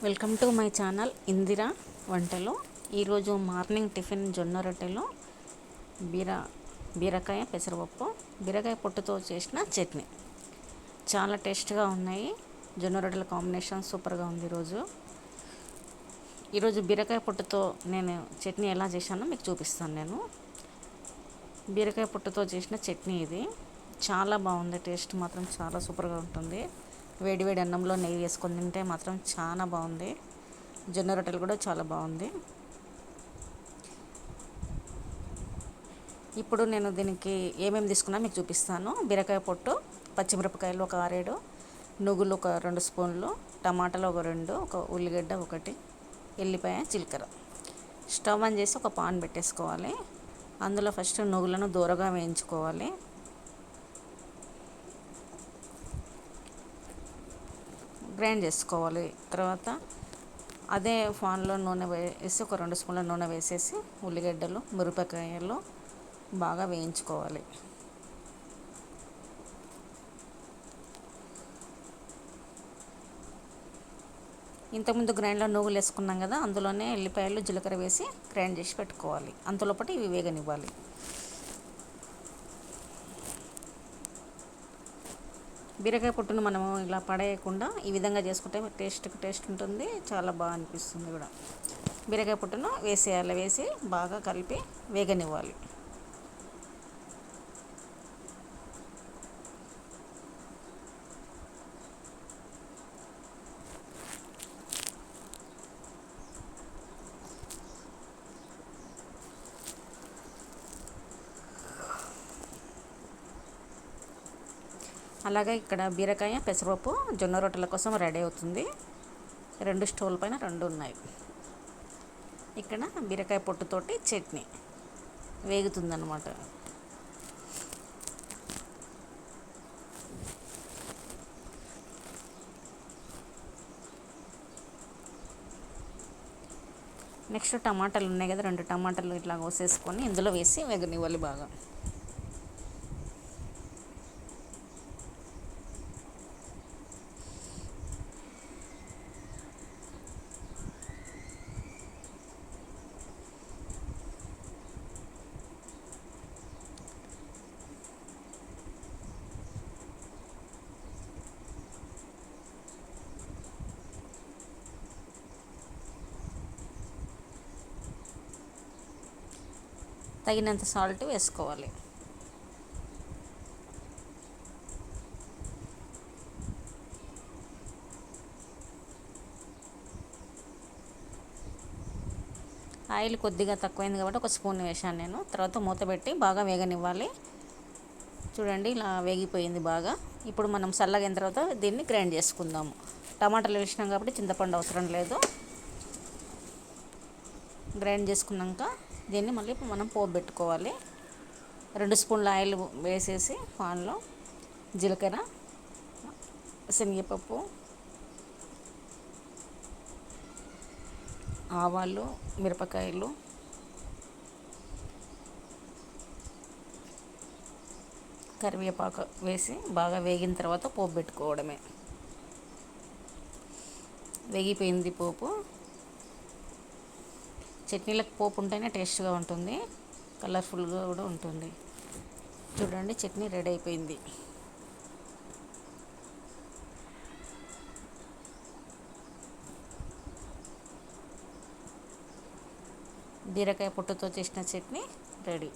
Welcome to my channel Indira వంటలు. ఈరోజు morning tiffin జొన్న రొట్టెలు, బీరకాయ పెసరపప్పు, బీరకాయ పొట్టుతో చేసిన చట్నీ చాలా టేస్ట్గా ఉన్నాయి. జొన్న రొట్టెల కాంబినేషన్ సూపర్గా ఉంది. ఈరోజు బీరకాయ పొట్టుతో నేను చట్నీ ఎలా చేశానో మీకు చూపిస్తాను. నేను బీరకాయ పొట్టుతో చేసిన చట్నీ ఇది చాలా బాగుంది. టేస్ట్ మాత్రం చాలా సూపర్గా ఉంటుంది. వేడి వేడి అన్నంలో నెయ్యి వేసుకొని తింటే మాత్రం చాలా బాగుంది. జొన్న రొట్టెలు కూడా చాలా బాగుంది. ఇప్పుడు నేను దీనికి ఏమేమి తీసుకున్నా మీకు చూపిస్తాను. బీరకాయ పొట్టు, పచ్చిమిరపకాయలు ఒక 6-7, నువ్వులు ఒక 2 స్పూన్లు, టమాటాలు ఒక 2, ఒక ఉల్లిగడ్డ ఒకటి, ఎల్లిపాయ, జీలకర్ర. స్టవ్ ఆన్ చేసి ఒక పాన్ పెట్టేసుకోవాలి. అందులో ఫస్ట్ నువ్వులను దూరగా వేయించుకోవాలి. గ్రైండ్ చేసుకోవాలి. తర్వాత అదే పాన్లో నూనె వేసి ఒక 2 స్పూన్ల నూనె వేసేసి ఉల్లిగడ్డలు, మిరపకాయలు బాగా వేయించుకోవాలి. ఇంతకుముందు గ్రైండ్లో నువ్వులు వేసుకున్నాం కదా, అందులోనే ఎల్లిపాయలు, జీలకర్ర వేసి గ్రైండ్ చేసి పెట్టుకోవాలి. అంతలోపటి ఇవి వేగనివ్వాలి. బీరకాయ పొట్టును మనము ఇలా పడేయకుండా ఈ విధంగా చేసుకుంటే టేస్ట్ ఉంటుంది. చాలా బాగా అనిపిస్తుంది కూడా. బీరకాయ పొట్టును వేసి బాగా కలిపి వేగనివ్వాలి. అలాగే ఇక్కడ బీరకాయ పెసరపప్పు జొన్న రొట్టెల కోసం రెడీ అవుతుంది. 2 స్టవ్ల పైన 2 ఉన్నాయి. ఇక్కడ బీరకాయ పొట్టుతోటి చట్నీ వేగుతుందన్నమాట. నెక్స్ట్ టమాటాలు ఉన్నాయి కదా, 2 టమాటాలు ఇట్లా కోసేసుకొని ఇందులో వేసి వేగనివ్వాలి బాగా. తగినంత సాల్ట్ వేసుకోవాలి. ఆయిల్ కొద్దిగా తక్కువైంది కాబట్టి 1 స్పూన్ వేసాను నేను. తర్వాత మూత పెట్టి బాగా వేగనివ్వాలి. చూడండి, ఇలా వేగిపోయింది బాగా. ఇప్పుడు మనం చల్లగైన తర్వాత దీన్ని గ్రైండ్ చేసుకుందాము. టమాటాలు వేసినాం కాబట్టి చింతపండు అవసరం లేదు. గ్రైండ్ చేసుకున్నాక దీన్ని మళ్ళీ మనం పోపు పెట్టుకోవాలి. 2 స్పూన్ల ఆయిల్ వేసేసి పాన్లో జీలకర్ర, శనగపప్పు, ఆవాలు, మిరపకాయలు, కరివేపాకు వేసి బాగా వేగిన తర్వాత పోపు పెట్టుకోవడమే. వేగిపోయింది పోపు. చట్నీలకు పోపు ఉంటేనే టేస్ట్గా ఉంటుంది, కలర్ఫుల్గా కూడా ఉంటుంది. చూడండి, చట్నీ రెడీ అయిపోయింది. బీరకాయ పొట్టుతో చేసిన చట్నీ రెడీ.